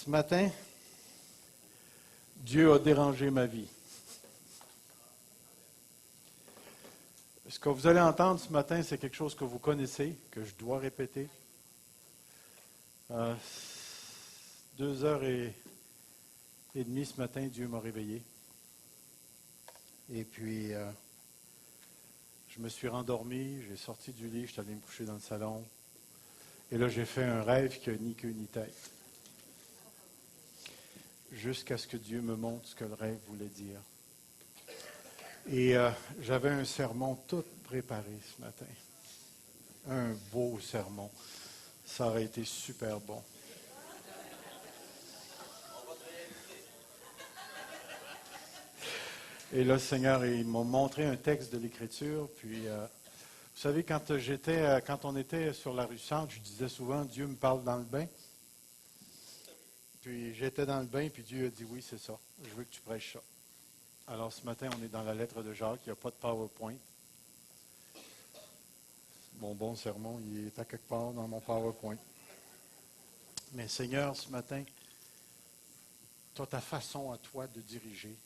Ce matin, Dieu a dérangé ma vie. Ce que vous allez entendre ce matin, c'est quelque chose que vous connaissez, que je dois répéter. 2h30 ce matin, Dieu m'a réveillé. Et puis, je me suis rendormi, j'ai sorti du lit, je suis allé me coucher dans le salon. Et là, j'ai fait un rêve qui n'a ni queue ni tête. Jusqu'à ce que Dieu me montre ce que le rêve voulait dire. Et j'avais un sermon tout préparé ce matin. Un beau sermon. Ça aurait été super bon. Et là, le Seigneur, il m'a montré un texte de l'Écriture. Puis, vous savez, quand on était sur la rue Centre, je disais souvent, Dieu me parle dans le bain. Puis, j'étais dans le bain, puis Dieu a dit, oui, c'est ça. Je veux que tu prêches ça. Alors, ce matin, on est dans la lettre de Jacques. Il n'y a pas de PowerPoint. Mon bon sermon, il est à quelque part dans mon PowerPoint. Mais Seigneur, ce matin, tu as ta façon à toi de diriger.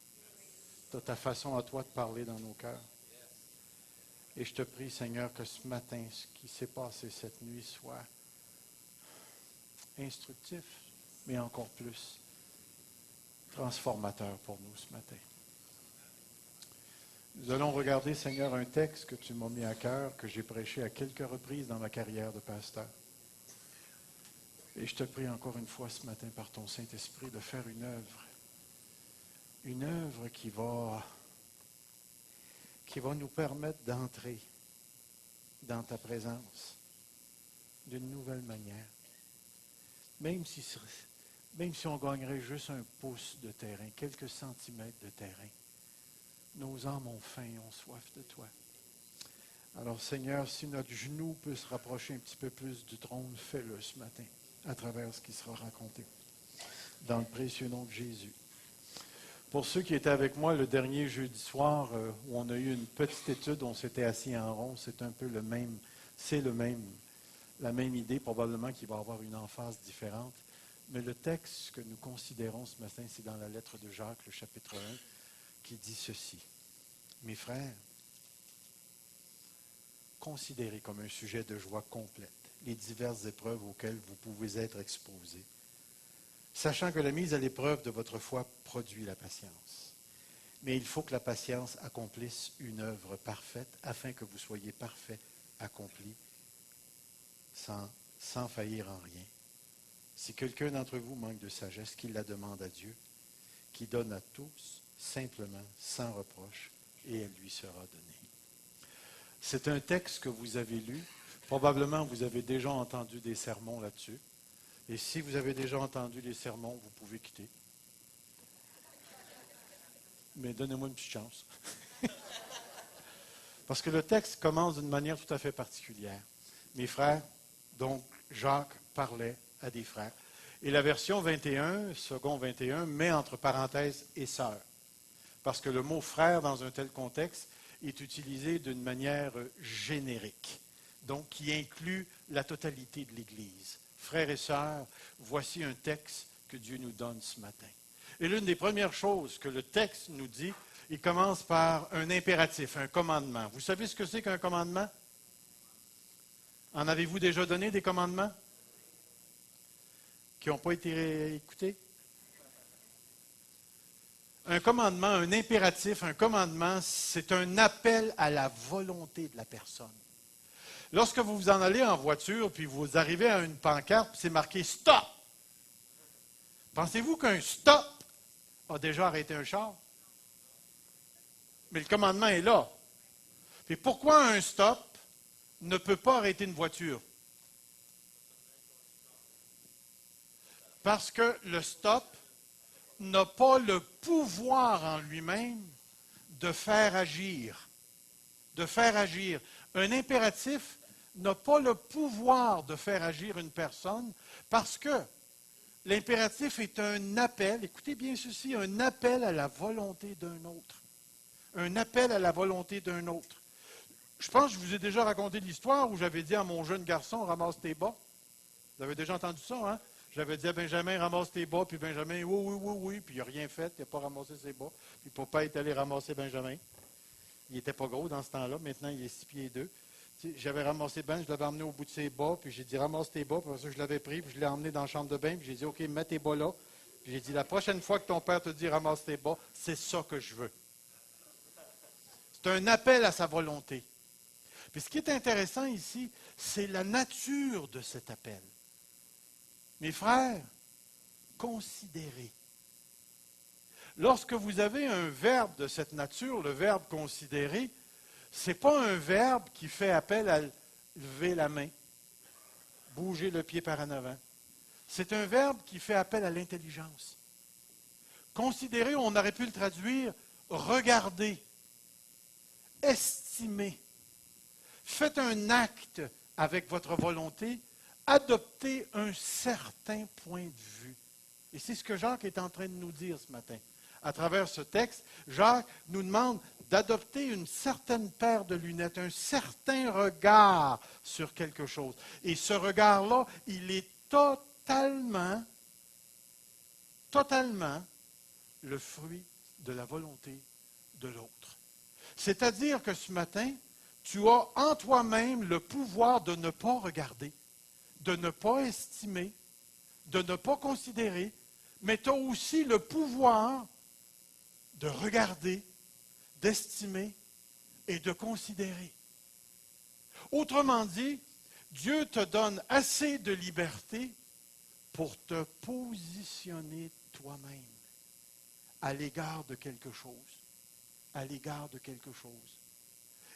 Tu as ta façon à toi de parler dans nos cœurs. Et je te prie, Seigneur, que ce matin, ce qui s'est passé cette nuit soit instructif, mais encore plus transformateur pour nous ce matin. Nous allons regarder, Seigneur, un texte que tu m'as mis à cœur, que j'ai prêché à quelques reprises dans ma carrière de pasteur. Et je te prie encore une fois ce matin par ton Saint-Esprit de faire une œuvre qui va nous permettre d'entrer dans ta présence d'une nouvelle manière. Même si on gagnerait juste un pouce de terrain, quelques centimètres de terrain, nos âmes ont faim et ont soif de toi. Alors Seigneur, si notre genou peut se rapprocher un petit peu plus du trône, fais-le ce matin, à travers ce qui sera raconté. Dans le précieux nom de Jésus. Pour ceux qui étaient avec moi le dernier jeudi soir, où on a eu une petite étude, on s'était assis en rond, c'est un peu la même idée, probablement qu'il va y avoir une emphase différente. Mais le texte que nous considérons ce matin, c'est dans la lettre de Jacques, le chapitre 1, qui dit ceci. Mes frères, considérez comme un sujet de joie complète les diverses épreuves auxquelles vous pouvez être exposés, sachant que la mise à l'épreuve de votre foi produit la patience. Mais il faut que la patience accomplisse une œuvre parfaite, afin que vous soyez parfaits, accomplis, sans faillir en rien. Si quelqu'un d'entre vous manque de sagesse, qu'il la demande à Dieu, qui donne à tous, simplement, sans reproche, et elle lui sera donnée. C'est un texte que vous avez lu. Probablement, vous avez déjà entendu des sermons là-dessus. Et si vous avez déjà entendu les sermons, vous pouvez quitter. Mais donnez-moi une petite chance. Parce que le texte commence d'une manière tout à fait particulière. Mes frères, donc Jacques parlait à des frères. Et la version 21, second 21, met entre parenthèses « et sœurs ». Parce que le mot « frère » dans un tel contexte est utilisé d'une manière générique, donc qui inclut la totalité de l'Église. Frères et sœurs, voici un texte que Dieu nous donne ce matin. Et l'une des premières choses que le texte nous dit, il commence par un impératif, un commandement. Vous savez ce que c'est qu'un commandement? En avez-vous déjà donné des commandements qui n'ont pas été écoutés? Un commandement, un impératif, un commandement, c'est un appel à la volonté de la personne. Lorsque vous vous en allez en voiture, puis vous arrivez à une pancarte, puis c'est marqué « Stop ». Pensez-vous qu'un stop a déjà arrêté un char? Mais le commandement est là. Puis pourquoi un stop ne peut pas arrêter une voiture? Parce que le stop n'a pas le pouvoir en lui-même de faire agir. De faire agir. Un impératif n'a pas le pouvoir de faire agir une personne parce que l'impératif est un appel, écoutez bien ceci, un appel à la volonté d'un autre. Un appel à la volonté d'un autre. Je pense que je vous ai déjà raconté l'histoire où j'avais dit à mon jeune garçon, ramasse tes bas. Vous avez déjà entendu ça, hein? J'avais dit à Benjamin, ramasse tes bas, puis Benjamin, oui, oui, oui, oui, puis il n'a rien fait, il n'a pas ramassé ses bas. Puis papa est allé ramasser Benjamin. Il n'était pas gros dans ce temps-là, maintenant il est 6 pieds 2. Tu sais, j'avais ramassé Ben, je l'avais emmené au bout de ses bas, puis j'ai dit, ramasse tes bas, puis après ça, je l'avais pris, puis je l'ai emmené dans la chambre de bain, puis j'ai dit, OK, mets tes bas là. Puis j'ai dit, la prochaine fois que ton père te dit, ramasse tes bas, c'est ça que je veux. C'est un appel à sa volonté. Puis ce qui est intéressant ici, c'est la nature de cet appel. Mes frères, considérez. Lorsque vous avez un verbe de cette nature, le verbe considérer, ce n'est pas un verbe qui fait appel à lever la main, bouger le pied par en avant. C'est un verbe qui fait appel à l'intelligence. Considérer, on aurait pu le traduire, regarder, estimer. Faites un acte avec votre volonté, adoptez un certain point de vue. Et c'est ce que Jacques est en train de nous dire ce matin. À travers ce texte, Jacques nous demande d'adopter une certaine paire de lunettes, un certain regard sur quelque chose. Et ce regard-là, il est totalement le fruit de la volonté de l'autre. C'est-à-dire que ce matin, tu as en toi-même le pouvoir de ne pas regarder, de ne pas estimer, de ne pas considérer, mais tu as aussi le pouvoir de regarder, d'estimer et de considérer. Autrement dit, Dieu te donne assez de liberté pour te positionner toi-même à l'égard de quelque chose. À l'égard de quelque chose.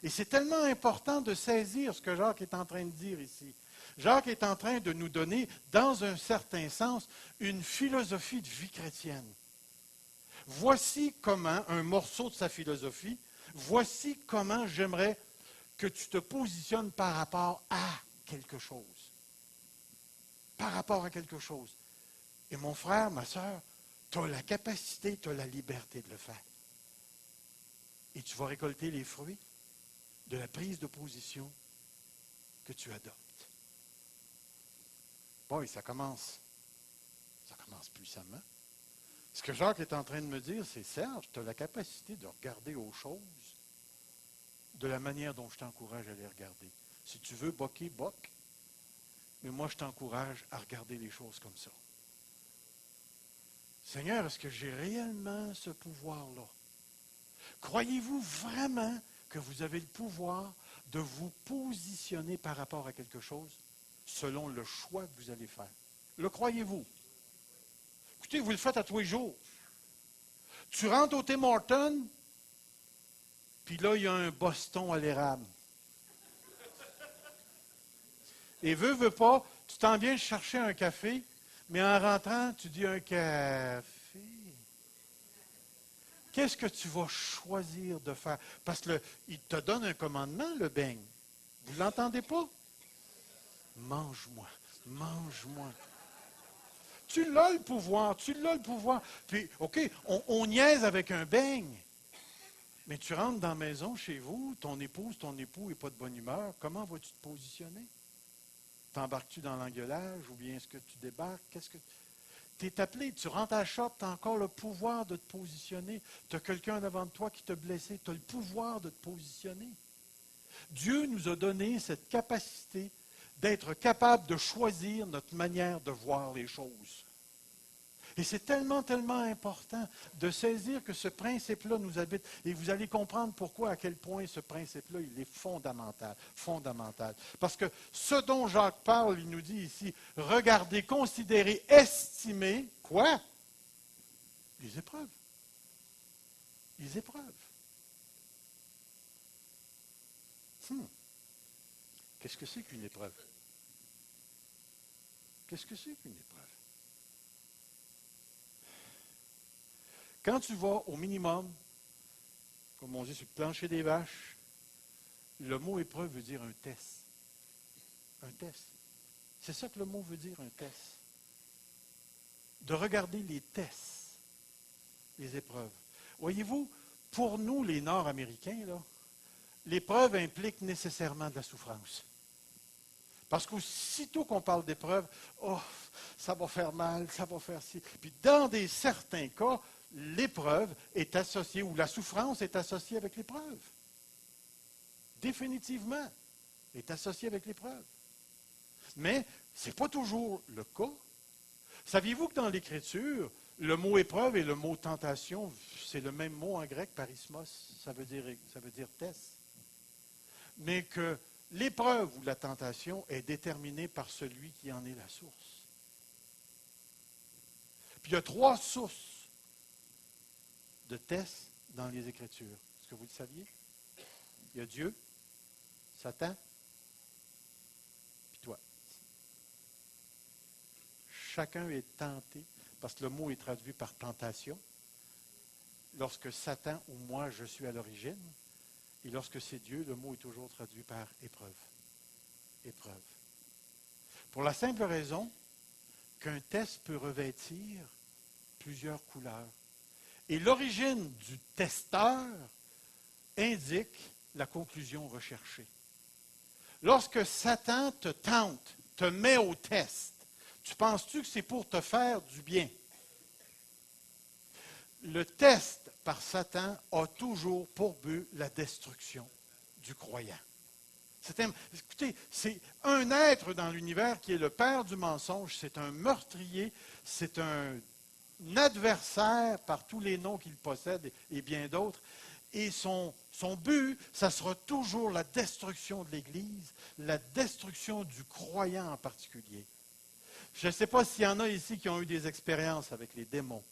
Et c'est tellement important de saisir ce que Jacques est en train de dire ici. Jacques est en train de nous donner, dans un certain sens, une philosophie de vie chrétienne. Voici comment, un morceau de sa philosophie, voici comment j'aimerais que tu te positionnes par rapport à quelque chose. Par rapport à quelque chose. Et mon frère, ma soeur, tu as la capacité, tu as la liberté de le faire. Et tu vas récolter les fruits de la prise de position que tu adoptes. Bon, et ça commence puissamment. Ce que Jacques est en train de me dire, c'est Serge, tu as la capacité de regarder aux choses de la manière dont je t'encourage à les regarder. Si tu veux boquer, boque. Mais moi, je t'encourage à regarder les choses comme ça. Seigneur, est-ce que j'ai réellement ce pouvoir-là? Croyez-vous vraiment que vous avez le pouvoir de vous positionner par rapport à quelque chose selon le choix que vous allez faire? Le croyez-vous? Écoutez, vous le faites à tous les jours. Tu rentres au Tim Hortons, puis là, il y a un Boston à l'érable. Et veux pas, tu t'en viens chercher un café, mais en rentrant, tu dis un café. Qu'est-ce que tu vas choisir de faire? Parce qu'il te donne un commandement, le beigne. Vous ne l'entendez pas? Mange-moi, mange-moi. Tu l'as le pouvoir, tu l'as le pouvoir. Puis, OK, on niaise avec un beigne. Mais tu rentres dans la maison chez vous, ton épouse, ton époux n'est pas de bonne humeur. Comment vas-tu te positionner? T'embarques-tu dans l'engueulage ou bien est-ce que tu débarques? Tu es appelé, tu rentres à la shop, tu as encore le pouvoir de te positionner. Tu as quelqu'un devant toi qui t'a blessé, tu as le pouvoir de te positionner. Dieu nous a donné cette capacité d'être capable de choisir notre manière de voir les choses. Et c'est tellement, tellement important de saisir que ce principe-là nous habite. Et vous allez comprendre pourquoi, à quel point ce principe-là, il est fondamental. Fondamental. Parce que ce dont Jacques parle, il nous dit ici, regardez, considérez, estimez, quoi? Les épreuves. Les épreuves. Qu'est-ce que c'est qu'une épreuve? Qu'est-ce que c'est qu'une épreuve? Quand tu vas au minimum, comme on dit sur le plancher des vaches, le mot épreuve veut dire un test. Un test. C'est ça que le mot veut dire, un test. De regarder les tests, les épreuves. Voyez-vous, pour nous, les Nord-Américains, là, l'épreuve implique nécessairement de la souffrance. Parce qu'aussitôt qu'on parle d'épreuve, oh, ça va faire mal, ça va faire ci. Puis dans certains cas, l'épreuve est associée, ou la souffrance est associée avec l'épreuve. Définitivement, est associée avec l'épreuve. Mais ce n'est pas toujours le cas. Saviez-vous que dans l'Écriture, le mot épreuve et le mot tentation, c'est le même mot en grec, parismos, ça veut dire test. Mais que l'épreuve ou la tentation est déterminée par celui qui en est la source. Puis il y a 3 sources de tests dans les Écritures. Est-ce que vous le saviez? Il y a Dieu, Satan, puis toi. Chacun est tenté, parce que le mot est traduit par tentation. Lorsque Satan ou moi, je suis à l'origine, et lorsque c'est Dieu, le mot est toujours traduit par épreuve. Épreuve. Pour la simple raison qu'un test peut revêtir plusieurs couleurs. Et l'origine du testeur indique la conclusion recherchée. Lorsque Satan te tente, te met au test, tu penses-tu que c'est pour te faire du bien? Le test par Satan a toujours pour but la destruction du croyant. Écoutez, c'est un être dans l'univers qui est le père du mensonge, c'est un meurtrier, c'est un adversaire par tous les noms qu'il possède et bien d'autres. Et son but, ça sera toujours la destruction de l'Église, la destruction du croyant en particulier. Je ne sais pas s'il y en a ici qui ont eu des expériences avec les démons,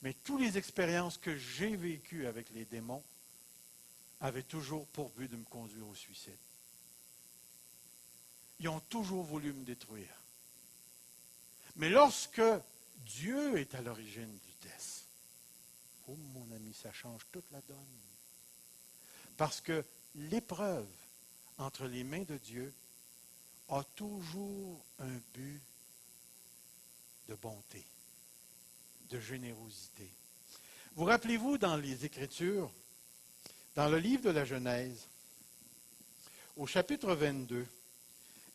mais toutes les expériences que j'ai vécues avec les démons avaient toujours pour but de me conduire au suicide. Ils ont toujours voulu me détruire. Mais lorsque Dieu est à l'origine du test, oh mon ami, ça change toute la donne. Parce que l'épreuve entre les mains de Dieu a toujours un but de bonté, de générosité. Vous rappelez-vous dans les Écritures, dans le livre de la Genèse, au chapitre 22,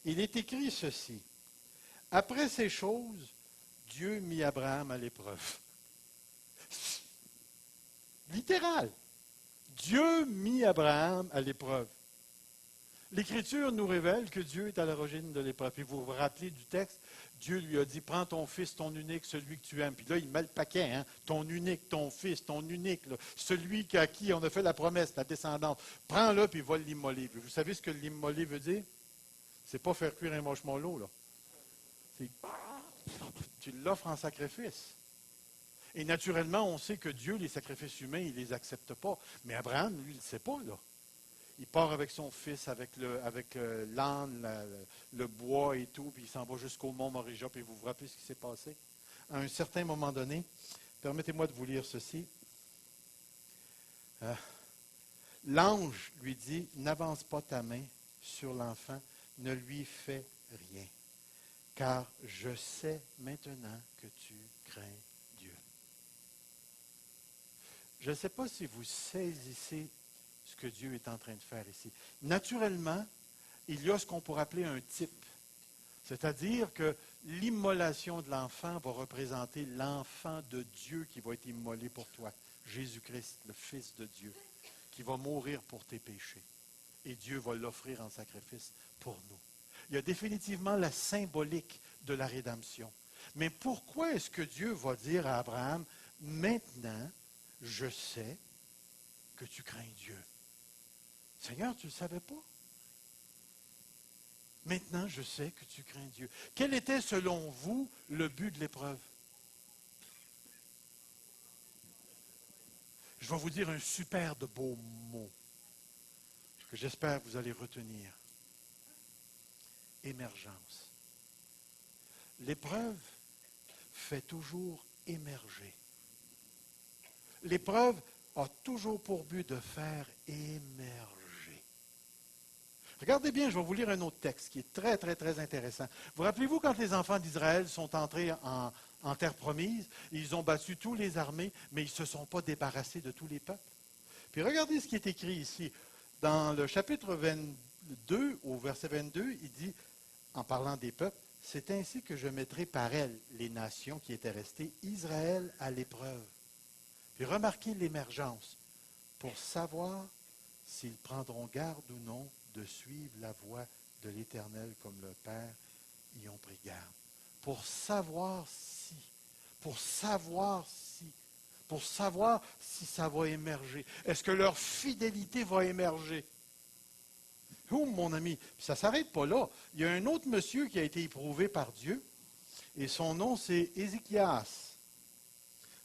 il est écrit ceci. Après ces choses, Dieu mit Abraham à l'épreuve. Littéral. Dieu mit Abraham à l'épreuve. L'Écriture nous révèle que Dieu est à l'origine de l'épreuve. Puis vous vous rappelez du texte, Dieu lui a dit, prends ton fils, ton unique, celui que tu aimes. Puis là, il met le paquet, hein? Ton unique, ton fils, ton unique, là, celui à qui on a fait la promesse, la descendance. Prends-le, puis va l'immoler. Puis vous savez ce que l'immoler veut dire? C'est pas faire cuire un marshmallow, là. Tu l'offres en sacrifice. Et naturellement, on sait que Dieu, les sacrifices humains, il ne les accepte pas. Mais Abraham, lui, il ne sait pas, là. Il part avec son fils, avec l'âne, le bois et tout, puis il s'en va jusqu'au mont Moriah, puis vous vous rappelez ce qui s'est passé? À un certain moment donné, permettez-moi de vous lire ceci. L'ange lui dit, n'avance pas ta main sur l'enfant, ne lui fais rien, car je sais maintenant que tu crains Dieu. Je ne sais pas si vous saisissez ce que Dieu est en train de faire ici. Naturellement, il y a ce qu'on pourrait appeler un type. C'est-à-dire que l'immolation de l'enfant va représenter l'enfant de Dieu qui va être immolé pour toi. Jésus-Christ, le Fils de Dieu, qui va mourir pour tes péchés. Et Dieu va l'offrir en sacrifice pour nous. Il y a définitivement la symbolique de la rédemption. Mais pourquoi est-ce que Dieu va dire à Abraham, maintenant, je sais que tu crains Dieu? Seigneur, tu ne le savais pas? Maintenant, je sais que tu crains Dieu. Quel était, selon vous, le but de l'épreuve? Je vais vous dire un super de beau mot que j'espère que vous allez retenir. Émergence. L'épreuve fait toujours émerger. L'épreuve a toujours pour but de faire émerger. Regardez bien, je vais vous lire un autre texte qui est très, très, très intéressant. Vous rappelez-vous quand les enfants d'Israël sont entrés en terre promise, ils ont battu tous les armées, mais ils ne se sont pas débarrassés de tous les peuples. Puis regardez ce qui est écrit ici. Dans le chapitre 22, au verset 22, il dit, en parlant des peuples, c'est ainsi que je mettrai par elles les nations qui étaient restées, Israël à l'épreuve. Puis remarquez l'émergence, pour savoir s'ils prendront garde ou non de suivre la voie de l'Éternel comme le Père y ont pris garde. Pour savoir si, pour savoir si, pour savoir si ça va émerger. Est-ce que leur fidélité va émerger? Oh, mon ami, puis ça ne s'arrête pas là. Il y a un autre monsieur qui a été éprouvé par Dieu, et son nom, c'est Ézéchias.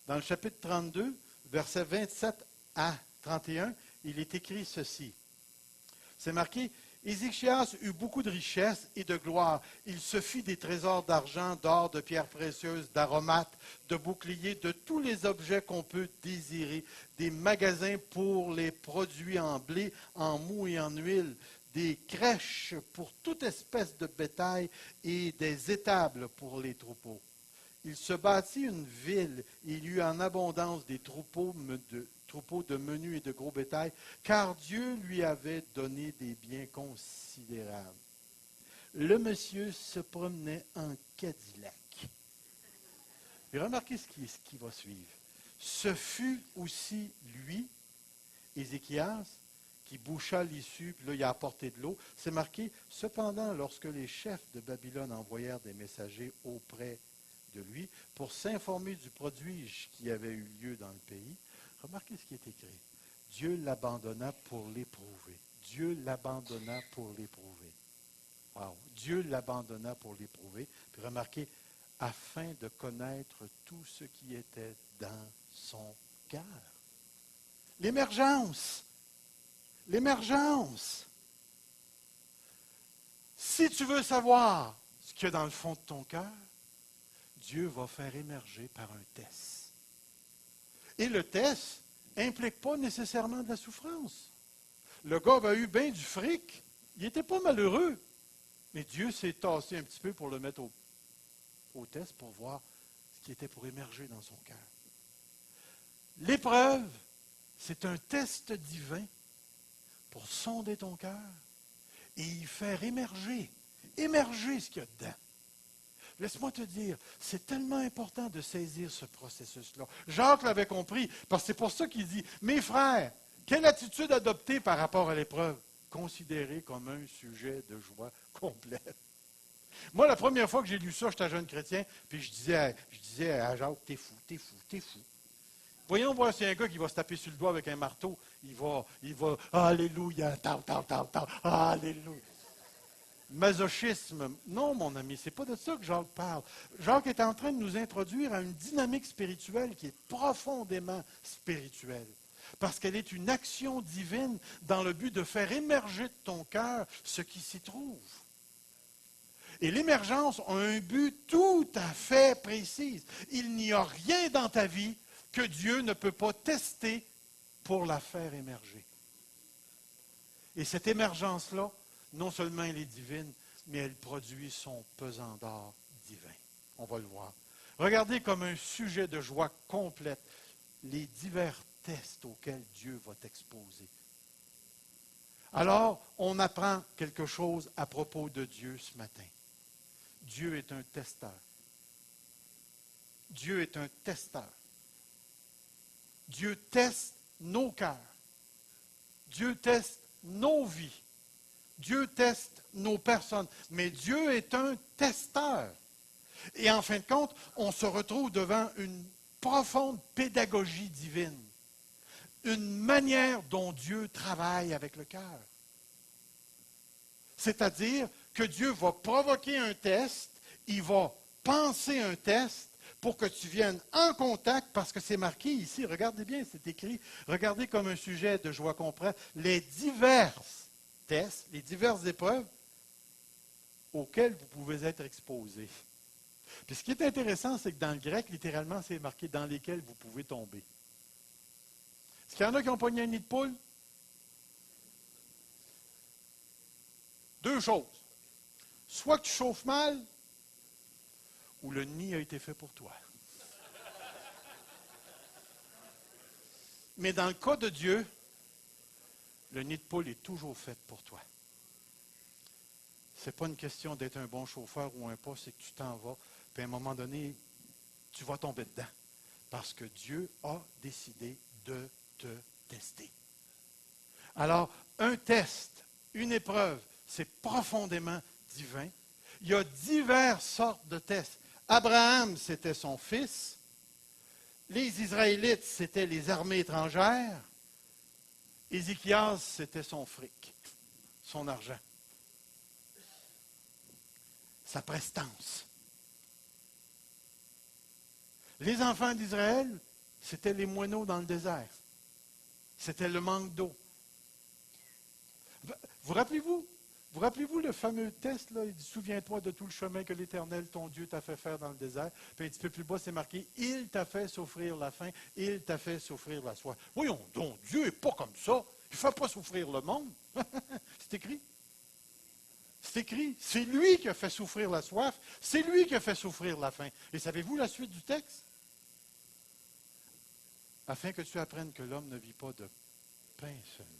Dans le chapitre 32, versets 27 à 31, il est écrit ceci. C'est marqué, Ézéchias eut beaucoup de richesses et de gloire. Il se fit des trésors d'argent, d'or, de pierres précieuses, d'aromates, de boucliers, de tous les objets qu'on peut désirer, des magasins pour les produits en blé, en mou et en huile, des crèches pour toute espèce de bétail et des étables pour les troupeaux. Il se bâtit une ville, et il y eut en abondance des troupeaux de menus et de gros bétail, car Dieu lui avait donné des biens considérables. Le monsieur se promenait en Cadillac. Et remarquez ce qui va suivre. Ce fut aussi lui, Ézéchias, qui boucha l'issue, puis là, il a apporté de l'eau. C'est marqué, cependant, lorsque les chefs de Babylone envoyèrent des messagers auprès de lui pour s'informer du prodige qui avait eu lieu dans le pays, remarquez ce qui est écrit. Dieu l'abandonna pour l'éprouver. Dieu l'abandonna pour l'éprouver. Wow. Dieu l'abandonna pour l'éprouver. Puis remarquez, afin de connaître tout ce qui était dans son cœur. L'émergence. L'émergence. Si tu veux savoir ce qu'il y a dans le fond de ton cœur, Dieu va faire émerger par un test. Et le test n'implique pas nécessairement de la souffrance. Le gars avait eu bien du fric, il n'était pas malheureux, mais Dieu s'est tassé un petit peu pour le mettre au test pour voir ce qui était pour émerger dans son cœur. L'épreuve, c'est un test divin pour sonder ton cœur et y faire émerger ce qu'il y a dedans. Laisse-moi te dire, c'est tellement important de saisir ce processus-là. Jacques l'avait compris, parce que c'est pour ça qu'il dit, mes frères, quelle attitude adopter par rapport à l'épreuve? Considérée comme un sujet de joie complète. Moi, la première fois que j'ai lu ça, j'étais un jeune chrétien, puis je disais à Jacques, t'es fou, t'es fou, t'es fou. Voyons voir si un gars qui va se taper sur le doigt avec un marteau, il va, alléluia, alléluia. Masochisme. Non, mon ami, c'est pas de ça que Jacques parle. Jacques est en train de nous introduire à une dynamique spirituelle qui est profondément spirituelle. Parce qu'elle est une action divine dans le but de faire émerger de ton cœur ce qui s'y trouve. Et l'émergence a un but tout à fait précis. Il n'y a rien dans ta vie que Dieu ne peut pas tester pour la faire émerger. Et cette émergence-là, non seulement elle est divine, mais elle produit son pesant d'or divin. On va le voir. Regardez comme un sujet de joie complète les divers tests auxquels Dieu va t'exposer. Alors, on apprend quelque chose à propos de Dieu ce matin. Dieu est un testeur. Dieu est un testeur. Dieu teste nos cœurs. Dieu teste nos vies. Dieu teste nos personnes. Mais Dieu est un testeur. Et en fin de compte, on se retrouve devant une profonde pédagogie divine. Une manière dont Dieu travaille avec le cœur. C'est-à-dire que Dieu va provoquer un test, il va penser un test pour que tu viennes en contact, parce que c'est marqué ici, regardez bien, c'est écrit, regardez comme un sujet de joie complète, les divers tests, les diverses épreuves auxquelles vous pouvez être exposés. Puis ce qui est intéressant, c'est que dans le grec, littéralement, c'est marqué dans lesquels vous pouvez tomber. Est-ce qu'il y en a qui ont pogné un nid de poule? Deux choses. Soit que tu chauffes mal, ou le nid a été fait pour toi. Mais dans le cas de Dieu, le nid de poule est toujours fait pour toi. Ce n'est pas une question d'être un bon chauffeur ou un pas, c'est que tu t'en vas. Puis à un moment donné, tu vas tomber dedans. Parce que Dieu a décidé de te tester. Alors, un test, une épreuve, c'est profondément divin. Il y a diverses sortes de tests. Abraham, c'était son fils. Les Israélites, c'était les armées étrangères. Ézéchias, c'était son fric, son argent, sa prestance. Les enfants d'Israël, c'était les moineaux dans le désert. C'était le manque d'eau. Vous rappelez-vous? Vous rappelez-vous le fameux test, là? Il dit, souviens-toi de tout le chemin que l'Éternel, ton Dieu, t'a fait faire dans le désert. Puis un petit peu plus bas, c'est marqué, il t'a fait souffrir la faim, il t'a fait souffrir la soif. Voyons donc, Dieu n'est pas comme ça. Il ne fait pas souffrir le monde. C'est écrit. C'est écrit. C'est lui qui a fait souffrir la soif. C'est lui qui a fait souffrir la faim. Et savez-vous la suite du texte? Afin que tu apprennes que l'homme ne vit pas de pain seulement.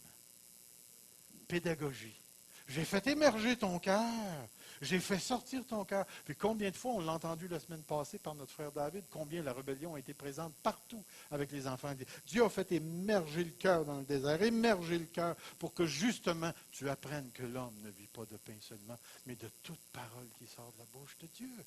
Pédagogie. J'ai fait émerger ton cœur. J'ai fait sortir ton cœur. Puis combien de fois, on l'a entendu la semaine passée par notre frère David, combien la rébellion a été présente partout avec les enfants. Dieu a fait émerger le cœur dans le désert, émerger le cœur pour que justement tu apprennes que l'homme ne vit pas de pain seulement, mais de toute parole qui sort de la bouche de Dieu.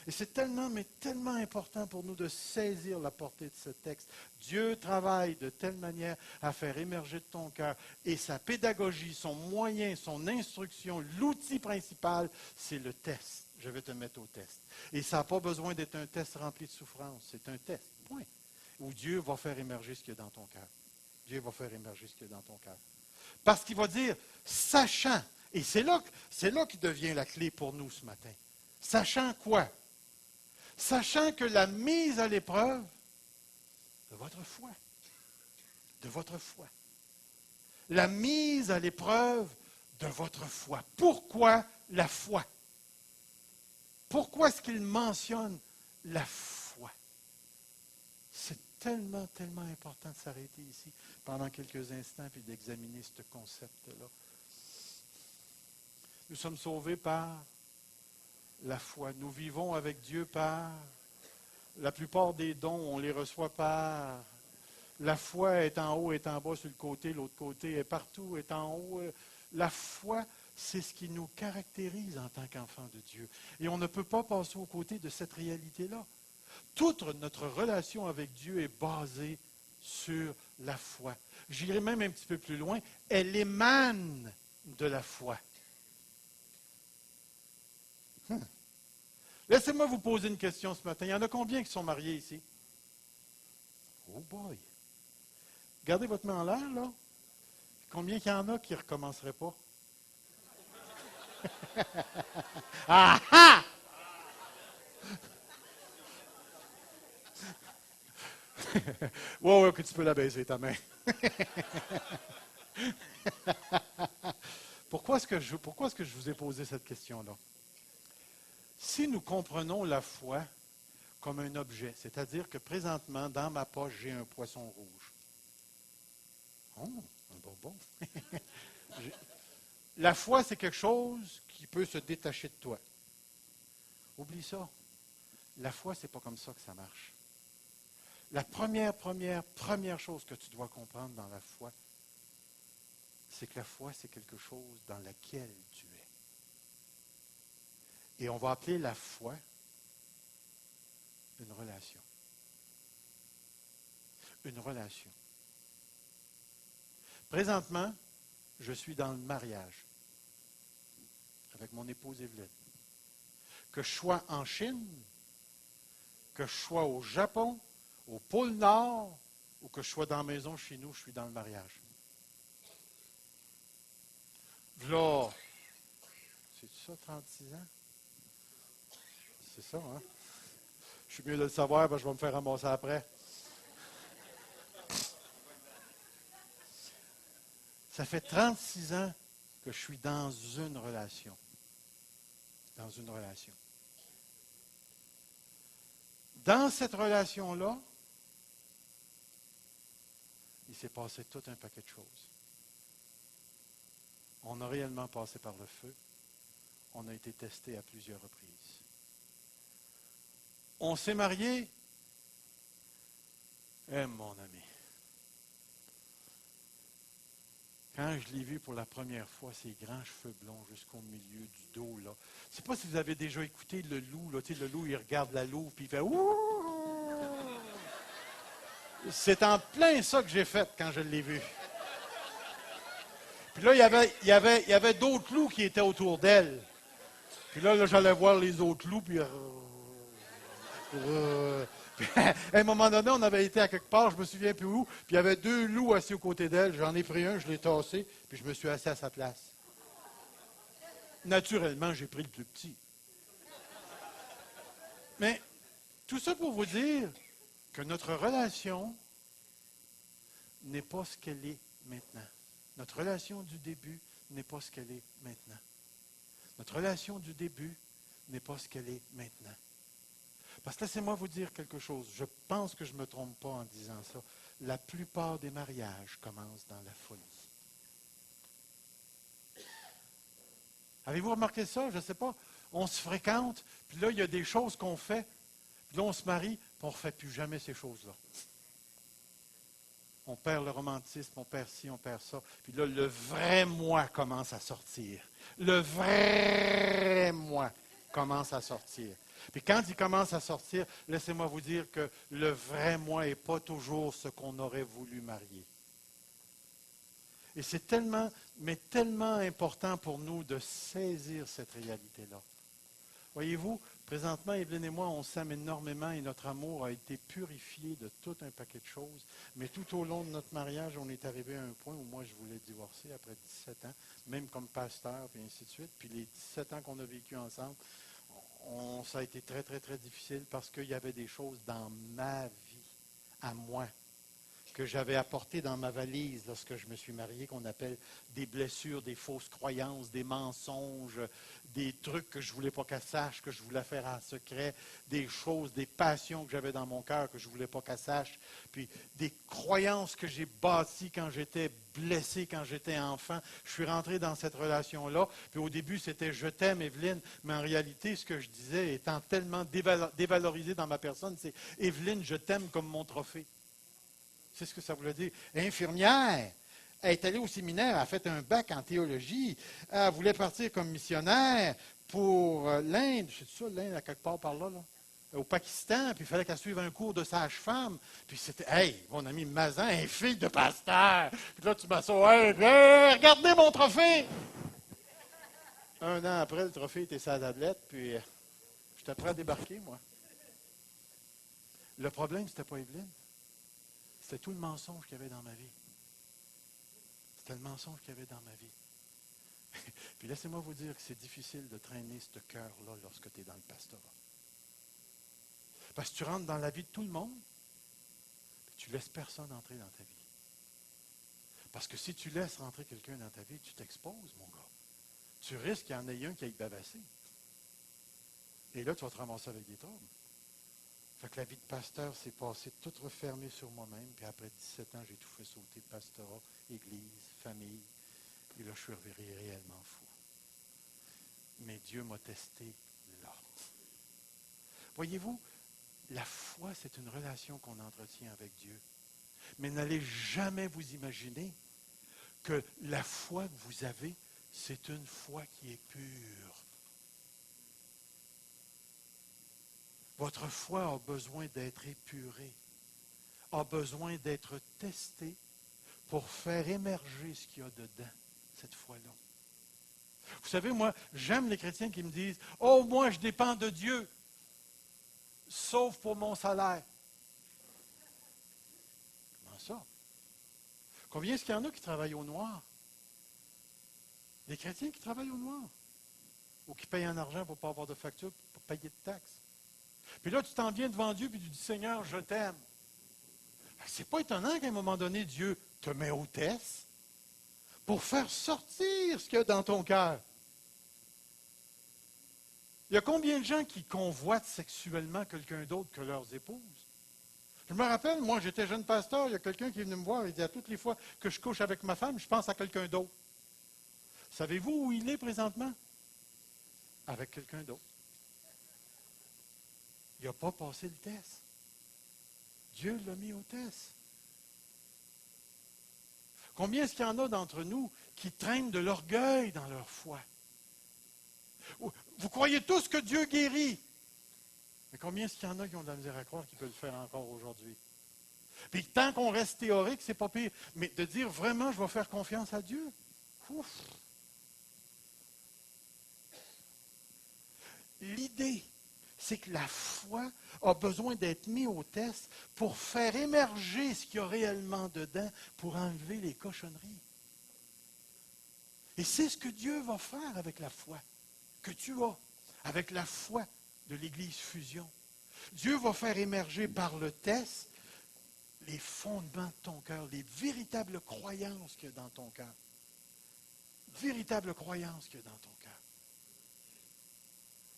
Et c'est tellement, mais tellement important pour nous de saisir la portée de ce texte. Dieu travaille de telle manière à faire émerger de ton cœur. Et sa pédagogie, son moyen, son instruction, l'outil principal, c'est le test. Je vais te mettre au test. Et ça n'a pas besoin d'être un test rempli de souffrance. C'est un test, point. Où Dieu va faire émerger ce qu'il y a dans ton cœur. Dieu va faire émerger ce qu'il y a dans ton cœur. Parce qu'il va dire, sachant, et c'est là qui devient la clé pour nous ce matin. Sachant quoi? Sachant que la mise à l'épreuve de votre foi, la mise à l'épreuve de votre foi. Pourquoi la foi? Pourquoi est-ce qu'il mentionne la foi? C'est tellement, tellement important de s'arrêter ici pendant quelques instants et d'examiner ce concept-là. Nous sommes sauvés par la foi. Nous vivons avec Dieu par... La plupart des dons, on les reçoit par... La foi est en haut, est en bas, sur le côté, l'autre côté est partout, est en haut. La foi, c'est ce qui nous caractérise en tant qu'enfants de Dieu. Et on ne peut pas passer aux côtés de cette réalité-là. Toute notre relation avec Dieu est basée sur la foi. J'irai même un petit peu plus loin. Elle émane de la foi. Laissez-moi vous poser une question ce matin. Il y en a combien qui sont mariés ici? Oh boy! Gardez votre main en l'air, là. Combien qu'il y en a qui ne recommenceraient pas? Ah ah! Ouais, que tu peux la baisser, ta main. Pourquoi est-ce que je vous ai posé cette question-là? Si nous comprenons la foi comme un objet, c'est-à-dire que présentement, dans ma poche, j'ai un poisson rouge. Oh, un bonbon. La foi, c'est quelque chose qui peut se détacher de toi. Oublie ça. La foi, c'est pas comme ça que ça marche. La première chose que tu dois comprendre dans la foi, c'est que la foi, c'est quelque chose dans laquelle tu es. Et on va appeler la foi une relation. Une relation. Présentement, je suis dans le mariage avec mon épouse Evelyne. Que je sois en Chine, que je sois au Japon, au pôle Nord, ou que je sois dans la maison chez nous, je suis dans le mariage. Là, c'est ça, 36 ans? C'est ça, hein? Je suis mieux de le savoir, parce que je vais me faire ramasser après. Ça fait 36 ans que je suis dans une relation. Dans une relation. Dans cette relation-là, il s'est passé tout un paquet de choses. On a réellement passé par le feu. on a été testé à plusieurs reprises. On s'est marié. Mon ami. Quand je l'ai vu pour la première fois, ses grands cheveux blonds jusqu'au milieu du dos, là. Je ne sais pas si vous avez déjà écouté le loup, là. Tu sais, le loup, il regarde la louve, puis il fait ouh! C'est en plein ça que j'ai fait quand je l'ai vu. Puis là, il y avait d'autres loups qui étaient autour d'elle. Puis là, j'allais voir les autres loups, puis... Puis, à un moment donné, on avait été à quelque part, je me souviens plus où, puis il y avait 2 loups assis aux côtés d'elle. J'en ai pris un, je l'ai tassé, puis je me suis assis à sa place. Naturellement, j'ai pris le plus petit. Mais tout ça pour vous dire que notre relation n'est pas ce qu'elle est maintenant. Notre relation du début n'est pas ce qu'elle est maintenant. Notre relation du début n'est pas ce qu'elle est maintenant. Parce que laissez-moi vous dire quelque chose. Je pense que je ne me trompe pas en disant ça. La plupart des mariages commencent dans la folie. Avez-vous remarqué ça? Je ne sais pas. On se fréquente, puis là, il y a des choses qu'on fait, puis là, on se marie, puis on ne refait plus jamais ces choses-là. On perd le romantisme, on perd ci, on perd ça. Puis là, le vrai moi commence à sortir. Le vrai moi commence à sortir. Puis quand il commence à sortir, laissez-moi vous dire que le vrai moi n'est pas toujours ce qu'on aurait voulu marier. Et c'est tellement, mais tellement important pour nous de saisir cette réalité-là. Voyez-vous, présentement, Evelyne et moi, on s'aime énormément et notre amour a été purifié de tout un paquet de choses. Mais tout au long de notre mariage, on est arrivé à un point où moi, je voulais divorcer après 17 ans, même comme pasteur, puis ainsi de suite. Puis les 17 ans qu'on a vécu ensemble, ça a été très, très, très difficile parce qu'il y avait des choses dans ma vie, à moi, que j'avais apportées dans ma valise lorsque je me suis marié, qu'on appelle des blessures, des fausses croyances, des mensonges, des trucs que je ne voulais pas qu'elle sache, que je voulais faire en secret, des choses, des passions que j'avais dans mon cœur que je ne voulais pas qu'elle sache, puis des croyances que j'ai bâties quand j'étais blessé, quand j'étais enfant. Je suis rentré dans cette relation-là, puis au début, c'était « je t'aime, Evelyne », mais en réalité, ce que je disais, étant tellement dévalorisé dans ma personne, c'est « Evelyne, je t'aime comme mon trophée ». C'est ce que ça voulait dire. Infirmière, elle est allée au séminaire, elle a fait un bac en théologie, elle voulait partir comme missionnaire pour l'Inde, c'est ça, l'Inde, à quelque part par là, au Pakistan, puis il fallait qu'elle suive un cours de sage-femme. Puis c'était, hey, mon ami Mazan, une fille de pasteur. Puis là, tu m'assois, hey, regardez mon trophée! 1 an après, le trophée était sa tablette, puis j'étais prêt à débarquer, moi. Le problème, c'était pas Evelyne. C'était tout le mensonge qu'il y avait dans ma vie. C'était le mensonge qu'il y avait dans ma vie. Puis laissez-moi vous dire que c'est difficile de traîner ce cœur-là lorsque tu es dans le pastorat. Parce que tu rentres dans la vie de tout le monde, puis tu ne laisses personne entrer dans ta vie. Parce que si tu laisses rentrer quelqu'un dans ta vie, tu t'exposes, mon gars. Tu risques qu'il y en ait un qui aille bavasser. Et là, tu vas te ramasser avec des troubles. Fait que la vie de pasteur s'est passée toute refermée sur moi-même, puis après 17 ans, j'ai tout fait sauter, pastorat, église, famille, et là, je suis reviré réellement fou. Mais Dieu m'a testé là. Voyez-vous, la foi, c'est une relation qu'on entretient avec Dieu. Mais n'allez jamais vous imaginer que la foi que vous avez, c'est une foi qui est pure. Votre foi a besoin d'être épurée, a besoin d'être testée pour faire émerger ce qu'il y a dedans, cette foi-là. Vous savez, moi, j'aime les chrétiens qui me disent « Oh, moi, je dépends de Dieu, sauf pour mon salaire. » Comment ça? Combien est-ce qu'il y en a qui travaillent au noir? Des chrétiens qui travaillent au noir. Ou qui payent en argent pour ne pas avoir de facture, pour payer de taxes. Puis là, tu t'en viens devant Dieu et tu dis, Seigneur, je t'aime. C'est pas étonnant qu'à un moment donné, Dieu te met hôtesse pour faire sortir ce qu'il y a dans ton cœur. Il y a combien de gens qui convoitent sexuellement quelqu'un d'autre que leurs épouses? Je me rappelle, moi, j'étais jeune pasteur, il y a quelqu'un qui est venu me voir, il dit, à toutes les fois que je couche avec ma femme, je pense à quelqu'un d'autre. Savez-vous où il est présentement? avec quelqu'un d'autre. Il n'a pas passé le test. Dieu l'a mis au test. Combien est-ce qu'il y en a d'entre nous qui traînent de l'orgueil dans leur foi? Vous croyez tous que Dieu guérit. Mais combien est-ce qu'il y en a qui ont de la misère à croire qu'il peut le faire encore aujourd'hui? Puis tant qu'on reste théorique, c'est pas pire. Mais de dire vraiment, je vais faire confiance à Dieu. Ouf. L'idée, c'est que la foi a besoin d'être mise au test pour faire émerger ce qu'il y a réellement dedans, pour enlever les cochonneries. Et c'est ce que Dieu va faire avec la foi que tu as, avec la foi de l'Église Fusion. Dieu va faire émerger par le test les fondements de ton cœur, les véritables croyances qu'il y a dans ton cœur. Véritables croyances qu'il y a dans ton cœur.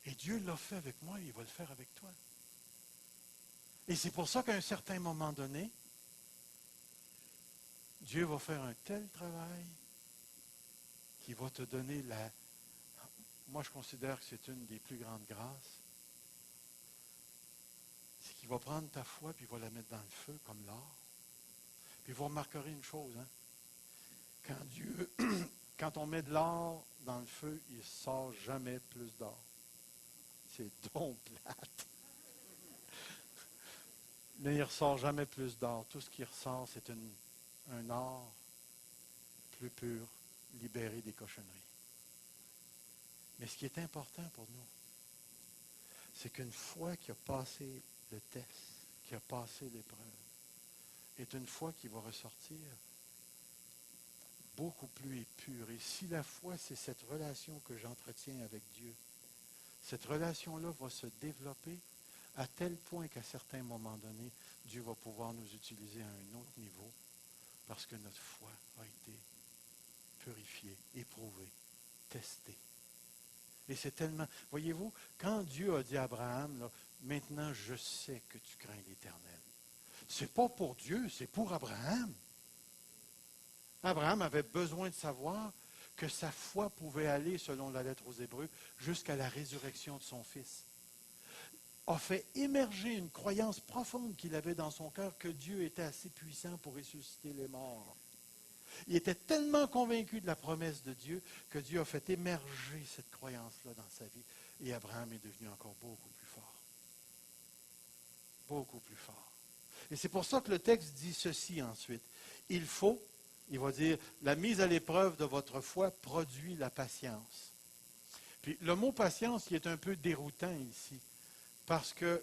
Et Dieu l'a fait avec moi, il va le faire avec toi. Et c'est pour ça qu'à un certain moment donné, Dieu va faire un tel travail qui va te donner la... Moi, je considère que c'est une des plus grandes grâces. C'est qu'il va prendre ta foi puis il va la mettre dans le feu comme l'or. Puis vous remarquerez une chose, hein? Quand on met de l'or dans le feu, il ne sort jamais plus d'or. C'est donc plate. Mais il ne ressort jamais plus d'or. Tout ce qui ressort, c'est un or plus pur, libéré des cochonneries. Mais ce qui est important pour nous, c'est qu'une foi qui a passé le test, qui a passé l'épreuve, est une foi qui va ressortir beaucoup plus épure. Et si la foi, c'est cette relation que j'entretiens avec Dieu, cette relation-là va se développer à tel point qu'à certains moments donnés, Dieu va pouvoir nous utiliser à un autre niveau parce que notre foi a été purifiée, éprouvée, testée. Et c'est tellement... Voyez-vous, quand Dieu a dit à Abraham, là, maintenant je sais que tu crains l'Éternel. C'est pas pour Dieu, c'est pour Abraham. Abraham avait besoin de savoir que sa foi pouvait aller, selon la lettre aux Hébreux, jusqu'à la résurrection de son fils. A fait émerger une croyance profonde qu'il avait dans son cœur que Dieu était assez puissant pour ressusciter les morts. Il était tellement convaincu de la promesse de Dieu que Dieu a fait émerger cette croyance-là dans sa vie. Et Abraham est devenu encore beaucoup plus fort. Beaucoup plus fort. Et c'est pour ça que le texte dit ceci ensuite. Il va dire, la mise à l'épreuve de votre foi produit la patience. Puis le mot patience, il est un peu déroutant ici. Parce que,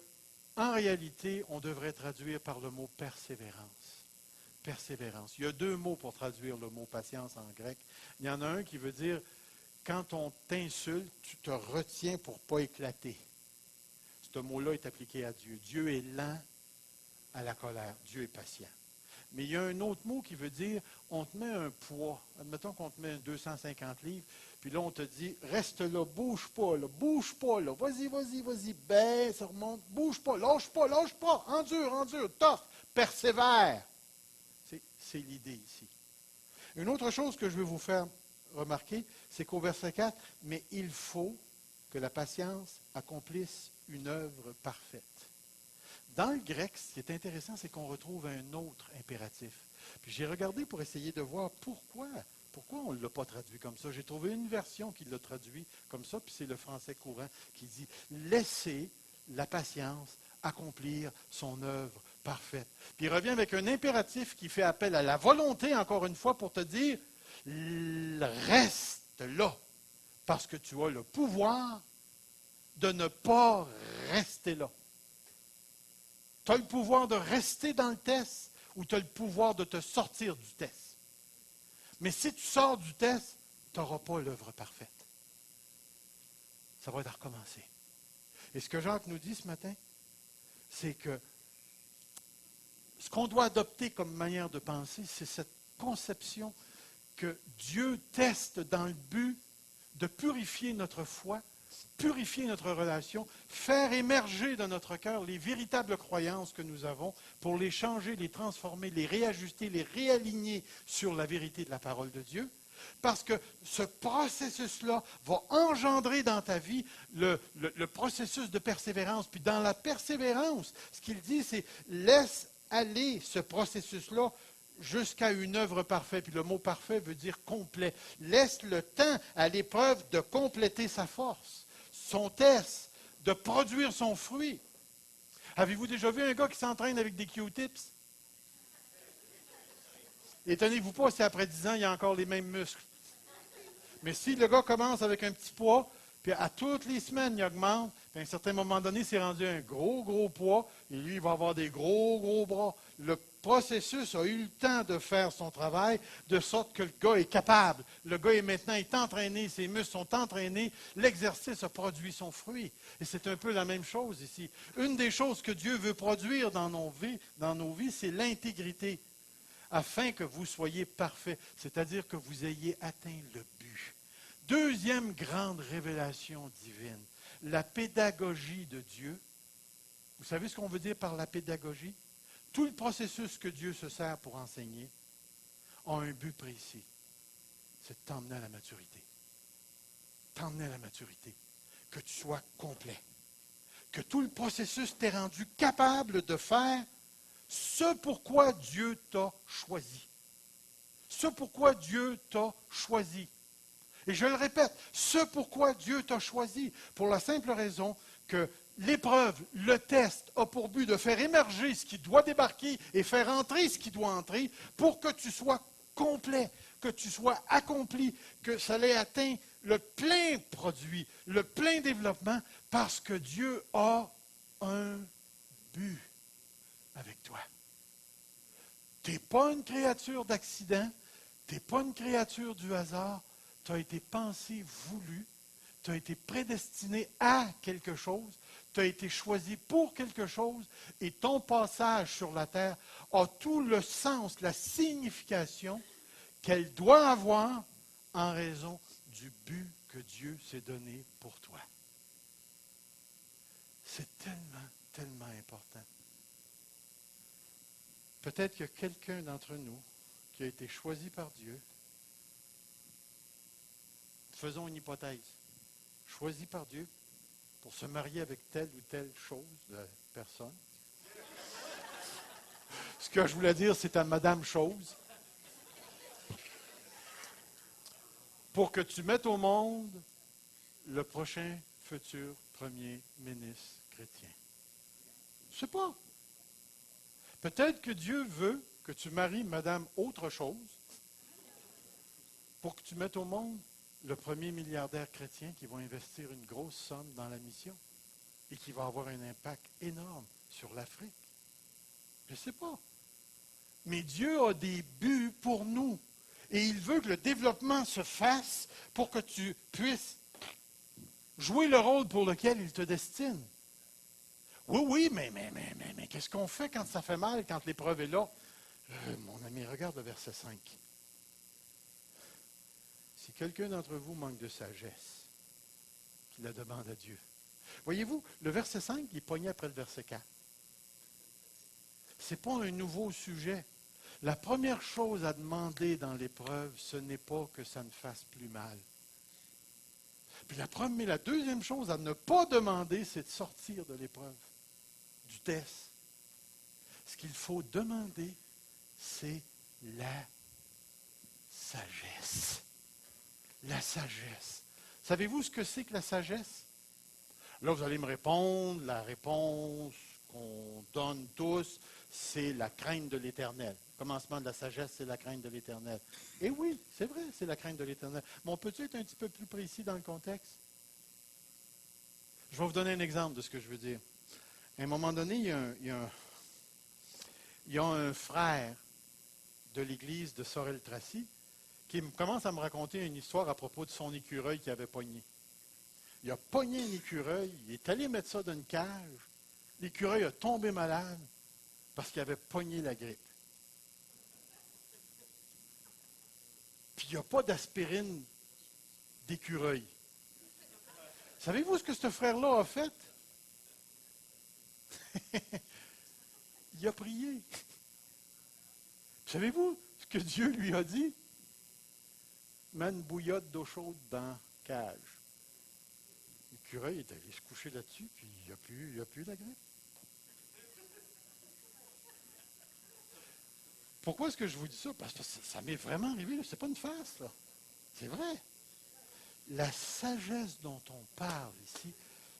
en réalité, on devrait traduire par le mot persévérance. Persévérance. Il y a deux mots pour traduire le mot patience en grec. Il y en a un qui veut dire, quand on t'insulte, tu te retiens pour ne pas éclater. Ce mot-là est appliqué à Dieu. Dieu est lent à la colère. Dieu est patient. Mais il y a un autre mot qui veut dire, on te met un poids. Admettons qu'on te met 250 livres, puis là, on te dit, reste là, bouge pas, là, vas-y, baisse, remonte, bouge pas, lâche pas, endure, tough, persévère. C'est l'idée ici. Une autre chose que je veux vous faire remarquer, c'est qu'au verset 4, mais il faut que la patience accomplisse une œuvre parfaite. Dans le grec, ce qui est intéressant, c'est qu'on retrouve un autre impératif. Puis j'ai regardé pour essayer de voir pourquoi on ne l'a pas traduit comme ça. J'ai trouvé une version qui l'a traduit comme ça, puis c'est le français courant qui dit « Laissez la patience accomplir son œuvre parfaite. » Puis il revient avec un impératif qui fait appel à la volonté, encore une fois, pour te dire « Reste là, parce que tu as le pouvoir de ne pas rester là. » Tu as le pouvoir de rester dans le test ou tu as le pouvoir de te sortir du test. Mais si tu sors du test, tu n'auras pas l'œuvre parfaite. Ça va être à recommencer. Et ce que Jacques nous dit ce matin, c'est que ce qu'on doit adopter comme manière de penser, c'est cette conception que Dieu teste dans le but de purifier notre foi, purifier notre relation, faire émerger de notre cœur les véritables croyances que nous avons pour les changer, les transformer, les réajuster, les réaligner sur la vérité de la parole de Dieu, Parce que ce processus-là va engendrer dans ta vie le processus de persévérance. Puis dans la persévérance, ce qu'il dit, c'est laisse aller ce processus-là jusqu'à une œuvre parfaite. Puis le mot parfait veut dire complet. Laisse le temps à l'épreuve de compléter sa force, son test, de produire son fruit. Avez-vous déjà vu un gars qui s'entraîne avec des Q-tips? Étonnez-vous pas si après 10 ans, il a encore les mêmes muscles. Mais si le gars commence avec un petit poids, puis à toutes les semaines, il augmente, puis à un certain moment donné, c'est rendu un gros poids, et lui, il va avoir des gros bras. Le processus a eu le temps de faire son travail, de sorte que le gars est capable. Le gars est maintenant entraîné, ses muscles sont entraînés, l'exercice a produit son fruit. Et c'est un peu la même chose ici. Une des choses que Dieu veut produire dans nos vies, c'est l'intégrité, afin que vous soyez parfaits, c'est-à-dire que vous ayez atteint le but. Deuxième grande révélation divine, la pédagogie de Dieu. Vous savez ce qu'on veut dire par la pédagogie? Tout le processus que Dieu se sert pour enseigner a un but précis. C'est de t'emmener à la maturité. T'emmener à la maturité. Que tu sois complet. Que tout le processus t'ait rendu capable de faire ce pourquoi Dieu t'a choisi. Ce pourquoi Dieu t'a choisi. Et je le répète, ce pourquoi Dieu t'a choisi, pour la simple raison que l'épreuve, le test, a pour but de faire émerger ce qui doit débarquer et faire entrer ce qui doit entrer pour que tu sois complet, que tu sois accompli, que ça ait atteint le plein produit, le plein développement, parce que Dieu a un but avec toi. Tu n'es pas une créature d'accident, tu n'es pas une créature du hasard, tu as été pensé, voulu, tu as été prédestiné à quelque chose, tu as été choisi pour quelque chose, et ton passage sur la terre a tout le sens, la signification qu'elle doit avoir en raison du but que Dieu s'est donné pour toi. C'est tellement important. Peut-être qu'il y a quelqu'un d'entre nous qui a été choisi par Dieu. Faisons une hypothèse. Choisi par Dieu pour se marier avec telle ou telle chose de personne. Ce que je voulais dire, c'est à Madame Chose. Pour que tu mettes au monde le prochain futur premier ministre chrétien. Je ne sais pas. Peut-être que Dieu veut que tu maries Madame autre chose pour que tu mettes au monde le premier milliardaire chrétien qui va investir une grosse somme dans la mission et qui va avoir un impact énorme sur l'Afrique. Je ne sais pas. Mais Dieu a des buts pour nous. Et il veut que le développement se fasse pour que tu puisses jouer le rôle pour lequel il te destine. Oui, mais qu'est-ce qu'on fait quand ça fait mal, quand l'épreuve est là? Mon ami, regarde le verset 5. Si quelqu'un d'entre vous manque de sagesse, qu'il la demande à Dieu. Voyez-vous, le verset 5, il est pogné après le verset 4. Ce n'est pas un nouveau sujet. La première chose à demander dans l'épreuve, ce n'est pas que ça ne fasse plus mal. Puis la deuxième chose à ne pas demander, c'est de sortir de l'épreuve, du test. Ce qu'il faut demander, c'est la sagesse. La sagesse. Savez-vous ce que c'est que la sagesse? Là, vous allez me répondre, la réponse qu'on donne tous, c'est la crainte de l'Éternel. Le commencement de la sagesse, c'est la crainte de l'Éternel. Et oui, c'est vrai, c'est la crainte de l'Éternel. Mais on peut-tu être un petit peu plus précis dans le contexte? Je vais vous donner un exemple de ce que je veux dire. À un moment donné, il y a un frère de l'église de Sorel-Tracy qui commence à me raconter une histoire à propos de son écureuil qu'il avait pogné. Il a pogné un écureuil, il est allé mettre ça dans une cage. L'écureuil a tombé malade parce qu'il avait pogné la grippe. Puis il n'y a pas d'aspirine d'écureuil. Savez-vous ce que ce frère-là a fait? Il a prié. Savez-vous ce que Dieu lui a dit? mets une bouillotte d'eau chaude dans la cage. L'écureuil est allé se coucher là-dessus, puis il n'y a plus la grippe. Pourquoi est-ce que je vous dis ça? Parce que ça m'est vraiment arrivé, c'est pas une farce, là. C'est vrai. La sagesse dont on parle ici,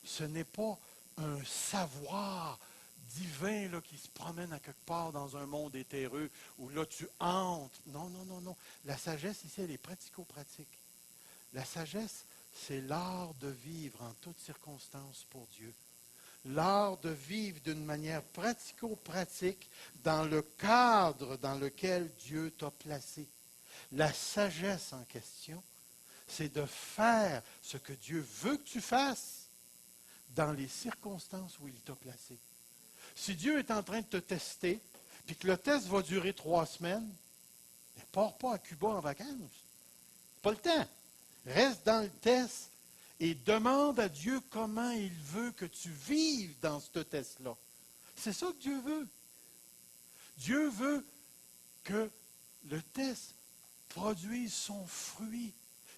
ce n'est pas un savoir divin là, qui se promène à quelque part dans un monde éthéreux où là tu entres. Non, non, non, non. La sagesse ici, elle est pratico-pratique. La sagesse, c'est l'art de vivre en toutes circonstances pour Dieu. L'art de vivre d'une manière pratico-pratique dans le cadre dans lequel Dieu t'a placé. La sagesse en question, c'est de faire ce que Dieu veut que tu fasses dans les circonstances où il t'a placé. Si Dieu est en train de te tester, puis que le test va durer 3 semaines, ne pars pas à Cuba en vacances. Pas le temps. Reste dans le test et demande à Dieu comment il veut que tu vives dans ce test-là. C'est ça que Dieu veut. Dieu veut que le test produise son fruit,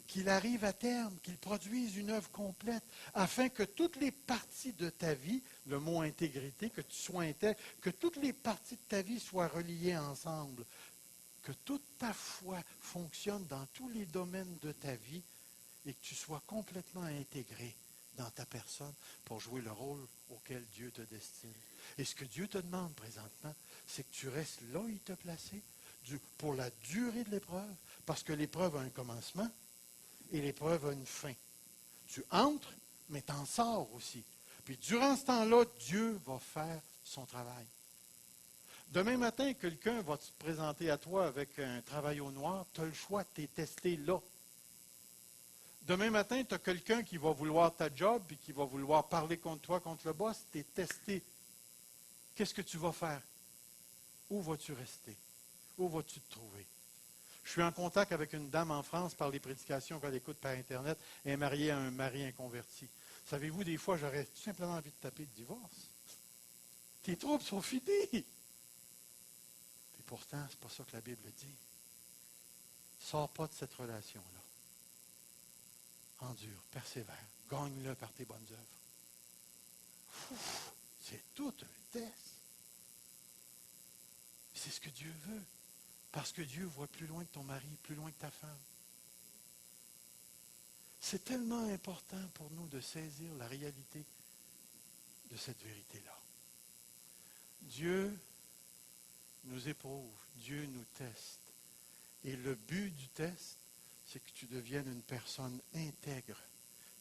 qu'il arrive à terme, qu'il produise une œuvre complète, afin que toutes les parties de ta vie, le mot intégrité, que tu sois intègre, que toutes les parties de ta vie soient reliées ensemble, que toute ta foi fonctionne dans tous les domaines de ta vie et que tu sois complètement intégré dans ta personne pour jouer le rôle auquel Dieu te destine. Et ce que Dieu te demande présentement, c'est que tu restes là où il t'a placé pour la durée de l'épreuve, parce que l'épreuve a un commencement et l'épreuve a une fin. Tu entres, mais tu en sors aussi. Puis durant ce temps-là, Dieu va faire son travail. Demain matin, quelqu'un va te présenter à toi avec un travail au noir, tu as le choix, tu es testé là. Demain matin, tu as quelqu'un qui va vouloir ta job et qui va vouloir parler contre toi, contre le boss, tu es testé. Qu'est-ce que tu vas faire? Où vas-tu rester? Où vas-tu te trouver? Je suis en contact avec une dame en France par les prédications qu'elle écoute par Internet. Elle est mariée à un mari inconverti. Savez-vous, des fois, j'aurais tout simplement envie de taper le divorce. Tes troubles sont finis. Et pourtant, ce n'est pas ça que la Bible dit. Sors pas de cette relation-là. Endure, persévère, gagne-le par tes bonnes œuvres. C'est tout un test. C'est ce que Dieu veut. Parce que Dieu voit plus loin que ton mari, plus loin que ta femme. C'est tellement important pour nous de saisir la réalité de cette vérité-là. Dieu nous éprouve, Dieu nous teste. Et le but du test, c'est que tu deviennes une personne intègre,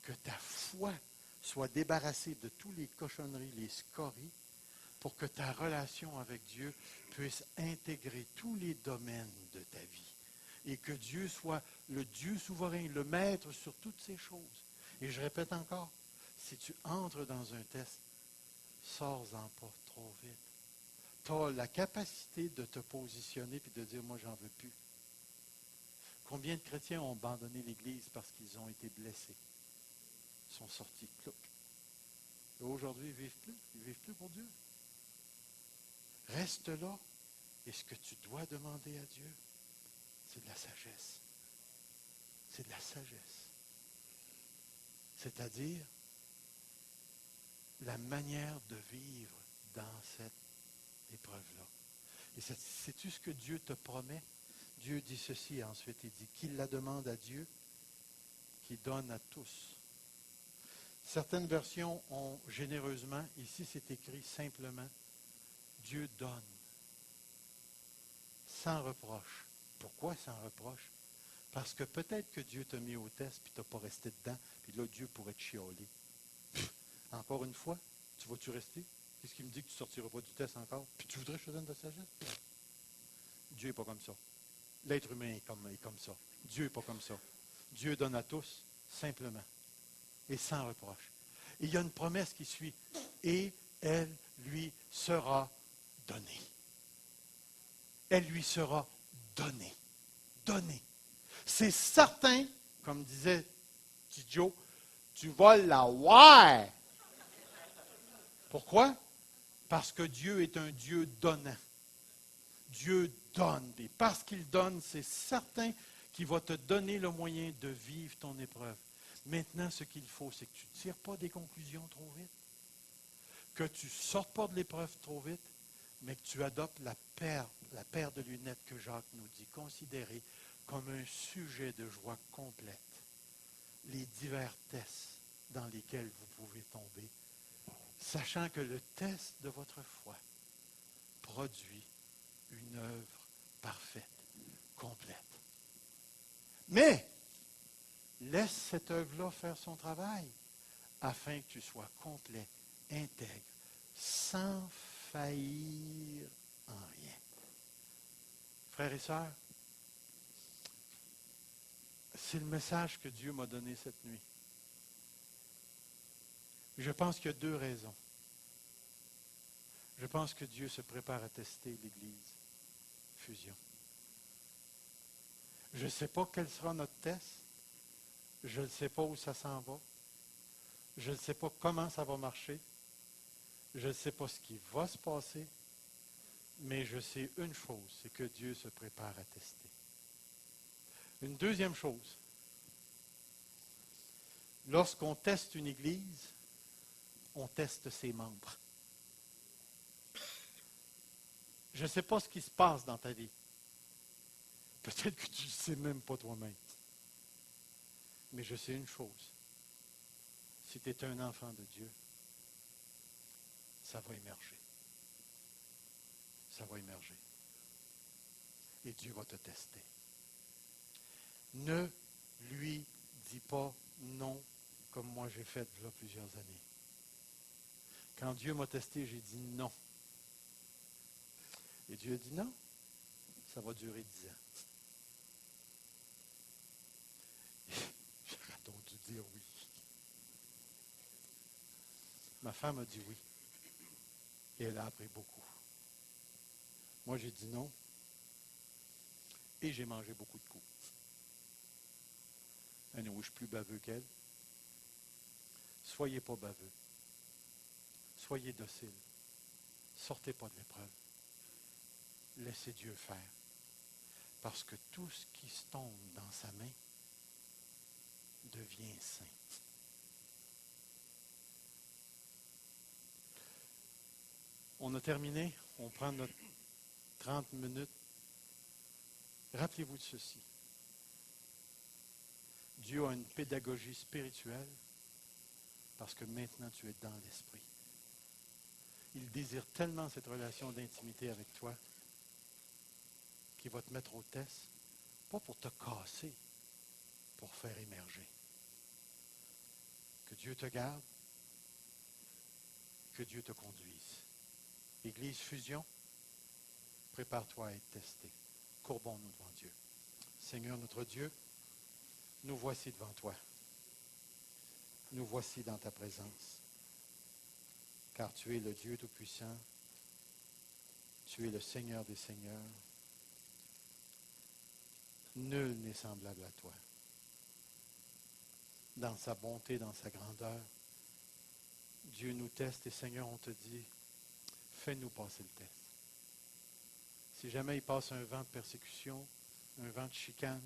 que ta foi soit débarrassée de toutes les cochonneries, les scories, pour que ta relation avec Dieu puisse intégrer tous les domaines de ta vie. Et que Dieu soit le Dieu souverain, le maître sur toutes ces choses. Et je répète encore, si tu entres dans un test, sors-en pas trop vite. Tu as la capacité de te positionner et de dire, moi, j'en veux plus. Combien de chrétiens ont abandonné l'Église parce qu'ils ont été blessés? Ils sont sortis, clouc. Et aujourd'hui, ils ne vivent plus. Ils ne vivent plus pour Dieu. Reste là. Et ce que tu dois demander à Dieu, c'est de la sagesse. C'est de la sagesse. C'est-à-dire la manière de vivre dans cette épreuve-là. Et sais-tu ce que Dieu te promet? Dieu dit ceci ensuite, il dit qu'il la demande à Dieu, qui donne à tous. Certaines versions ont généreusement, ici c'est écrit simplement, Dieu donne, sans reproche. Pourquoi sans reproche? Parce que peut-être que Dieu t'a mis au test, puis tu n'as pas resté dedans, puis là Dieu pourrait te chialer. Encore une fois, tu vas-tu rester? Qu'est-ce qui me dit que tu ne sortiras pas du test encore? Puis tu voudrais que je te donne de la sagesse? Dieu n'est pas comme ça. L'être humain est comme ça. Dieu n'est pas comme ça. Dieu donne à tous, simplement, et sans reproche. Et il y a une promesse qui suit. Et elle lui sera donnée. Elle lui sera donnée. Donnée. C'est certain, comme disait petit Joe, tu vas la voir. Pourquoi? Parce que Dieu est un Dieu donnant. Dieu donne. Et parce qu'il donne, c'est certain qui va te donner le moyen de vivre ton épreuve. Maintenant, ce qu'il faut, c'est que tu ne tires pas des conclusions trop vite, que tu ne sortes pas de l'épreuve trop vite, mais que tu adoptes la paire de lunettes que Jacques nous dit, considérée comme un sujet de joie complète. Les divers tests dans lesquels vous pouvez tomber, sachant que le test de votre foi produit une œuvre parfaite, complète. Mais, laisse cette œuvre-là faire son travail, afin que tu sois complet, intègre, sans faillir en rien. Frères et sœurs, c'est le message que Dieu m'a donné cette nuit. Je pense qu'il y a deux raisons. Je pense que Dieu se prépare à tester l'Église Fusion. Je ne sais pas quel sera notre test. Je ne sais pas où ça s'en va. Je ne sais pas comment ça va marcher. Je ne sais pas ce qui va se passer. Mais je sais une chose, c'est que Dieu se prépare à tester. Une deuxième chose, lorsqu'on teste une Église, on teste ses membres. Je ne sais pas ce qui se passe dans ta vie. Peut-être que tu ne sais même pas toi-même. Mais je sais une chose. Si tu es un enfant de Dieu, ça va émerger. Ça va émerger. Et Dieu va te tester. Ne lui dis pas non comme moi j'ai fait il y a plusieurs années. Quand Dieu m'a testé, j'ai dit non. Et Dieu a dit non, ça va durer 10 ans. J'aurais donc dû dire oui. Ma femme a dit oui. Et elle a appris beaucoup. Moi, j'ai dit non. Et j'ai mangé beaucoup de coups. Anyway, je suis plus baveux qu'elle. Soyez pas baveux. Soyez docile. Sortez pas de l'épreuve. Laissez Dieu faire. Parce que tout ce qui se tombe dans sa main devient saint. On a terminé. On prend notre 30 minutes. Rappelez-vous de ceci. Dieu a une pédagogie spirituelle parce que maintenant tu es dans l'esprit. Il désire tellement cette relation d'intimité avec toi qu'il va te mettre au test, pas pour te casser, pour faire émerger. Que Dieu te garde, que Dieu te conduise. Église Fusion, prépare-toi à être testé. Courbons-nous devant Dieu. Seigneur notre Dieu, nous voici devant toi. Nous voici dans ta présence. Car tu es le Dieu Tout-Puissant. Tu es le Seigneur des Seigneurs. Nul n'est semblable à toi. Dans sa bonté, dans sa grandeur, Dieu nous teste et Seigneur, on te dit, fais-nous passer le test. Si jamais il passe un vent de persécution, un vent de chicane,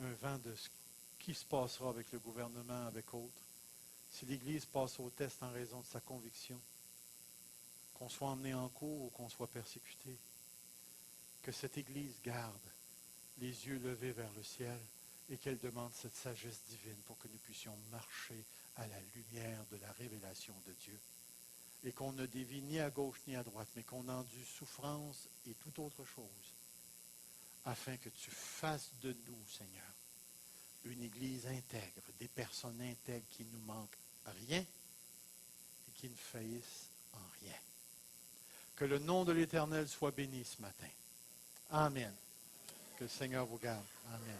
un vent de ce qui se passera avec le gouvernement, avec autres, si l'Église passe au test en raison de sa conviction, qu'on soit emmené en cours ou qu'on soit persécuté, que cette Église garde les yeux levés vers le ciel et qu'elle demande cette sagesse divine pour que nous puissions marcher à la lumière de la révélation de Dieu. Et qu'on ne dévie ni à gauche ni à droite, mais qu'on endure souffrance et toute autre chose, afin que tu fasses de nous, Seigneur, une Église intègre, des personnes intègres qui ne manquent rien et qui ne faillissent en rien. Que le nom de l'Éternel soit béni ce matin. Amen. Que le Seigneur vous garde. Amen.